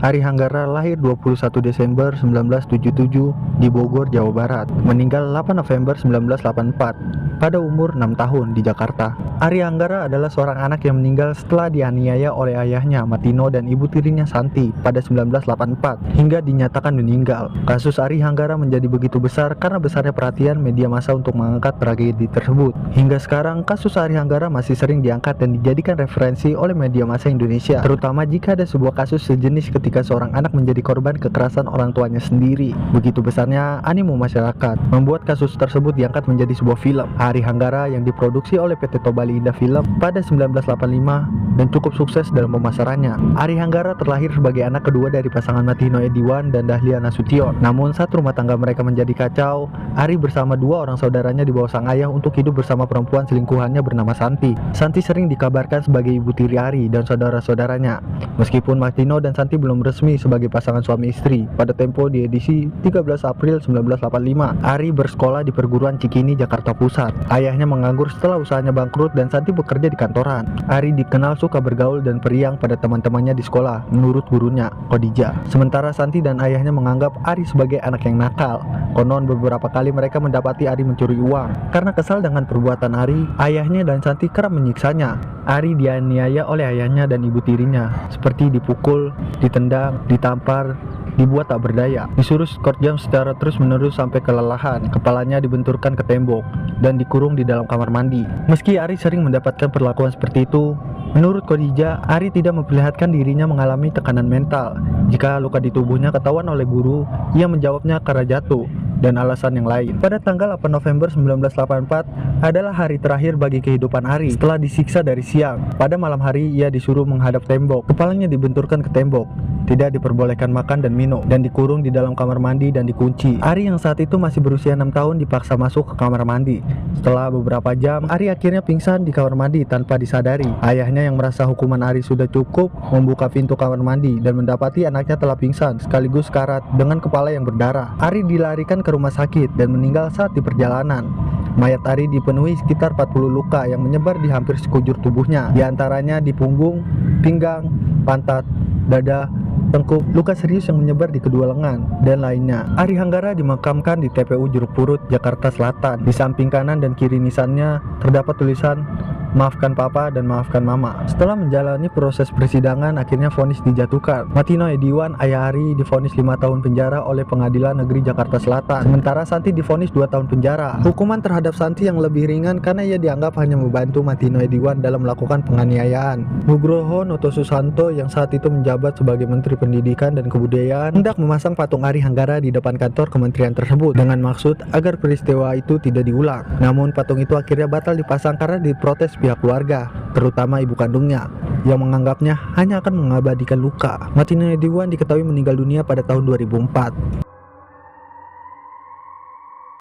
Ari Hanggara lahir 21 Desember 1977 di Bogor, Jawa Barat. Meninggal 8 November 1984 pada umur 6 tahun di Jakarta. Ari Hanggara adalah seorang anak yang meninggal setelah dianiaya oleh ayahnya Matino dan ibu tirinya Santi pada 1984 hingga dinyatakan meninggal. Kasus Ari Hanggara menjadi begitu besar karena besarnya perhatian media massa untuk mengangkat tragedi tersebut. Hingga sekarang kasus Ari Hanggara masih sering diangkat dan dijadikan referensi oleh media massa Indonesia, terutama jika ada sebuah kasus sejenis ketika seorang anak menjadi korban kekerasan orang tuanya sendiri. Begitu besarnya animo masyarakat membuat kasus tersebut diangkat menjadi sebuah film, Ari Hanggara, yang diproduksi oleh PT Tobali Indah Film pada 1985 dan cukup sukses dalam pemasarannya. Ari Hanggara terlahir sebagai anak kedua dari pasangan Matino Ediwan dan Dahlia Nasution. Namun saat rumah tangga mereka menjadi kacau, Ari bersama dua orang saudaranya dibawa sang ayah untuk hidup bersama perempuan selingkuhannya bernama Santi. Santi sering dikabarkan sebagai ibu tiri Ari dan saudara-saudaranya. Meskipun Matino dan Santi belum resmi sebagai pasangan suami istri, pada Tempo di edisi 13 April 1985, Ari bersekolah di perguruan Cikini, Jakarta Pusat. Ayahnya menganggur setelah usahanya bangkrut dan Santi bekerja di kantoran. Ari dikenal suka bergaul dan periang pada teman-temannya di sekolah, menurut gurunya, Khadijah. Sementara Santi dan ayahnya menganggap Ari sebagai anak yang nakal. Konon beberapa kali mereka mendapati Ari mencuri uang. Karena kesal dengan perbuatan Ari, ayahnya dan Santi kerap menyiksanya. Ari dianiaya oleh ayahnya dan ibu tirinya, seperti dipukul, ditendang, ditampar, dibuat tak berdaya, disuruh skor jam secara terus-menerus sampai kelelahan. Kepalanya dibenturkan ke tembok dan dikurung di dalam kamar mandi. Meski Ari sering mendapatkan perlakuan seperti itu, menurut Khadijah, Ari tidak memperlihatkan dirinya mengalami tekanan mental. Jika luka di tubuhnya ketahuan oleh guru, ia menjawabnya karena jatuh dan alasan yang lain. Pada tanggal 8 November 1984 adalah hari terakhir bagi kehidupan Ari setelah disiksa dari siang. Pada malam hari ia disuruh menghadap tembok, kepalanya dibenturkan ke tembok, tidak diperbolehkan makan dan minum, dan dikurung di dalam kamar mandi dan dikunci. Ari yang saat itu masih berusia 6 tahun dipaksa masuk ke kamar mandi. Setelah beberapa jam, Ari akhirnya pingsan di kamar mandi tanpa disadari. Ayahnya yang merasa hukuman Ari sudah cukup membuka pintu kamar mandi dan mendapati anaknya telah pingsan sekaligus karat dengan kepala yang berdarah. Ari dilarikan ke rumah sakit dan meninggal saat di perjalanan. Mayat Ari dipenuhi sekitar 40 luka yang menyebar di hampir sekujur tubuhnya, di antaranya di punggung, pinggang, pantat, dada, tengkuk, luka serius yang menyebar di kedua lengan, dan lainnya. Ari Hanggara dimakamkan di TPU Jeruk Purut, Jakarta Selatan. Di samping kanan dan kiri nisannya terdapat tulisan "Maafkan Papa dan Maafkan Mama". Setelah menjalani proses persidangan, akhirnya vonis dijatuhkan. Matino Ediwan, ayah Ari, divonis 5 tahun penjara oleh Pengadilan Negeri Jakarta Selatan. Sementara Santi divonis 2 tahun penjara. Hukuman terhadap Santi yang lebih ringan karena ia dianggap hanya membantu Matino Ediwan dalam melakukan penganiayaan. Nugroho Noto Susanto yang saat itu menjabat sebagai Menteri Pendidikan dan Kebudayaan hendak memasang patung Ari Hanggara di depan kantor kementerian tersebut dengan maksud agar peristiwa itu tidak diulang. Namun patung itu akhirnya batal dipasang karena diprotes pihak keluarga, terutama ibu kandungnya, yang menganggapnya hanya akan mengabadikan luka. Matino Ediwan diketahui meninggal dunia pada tahun 2004.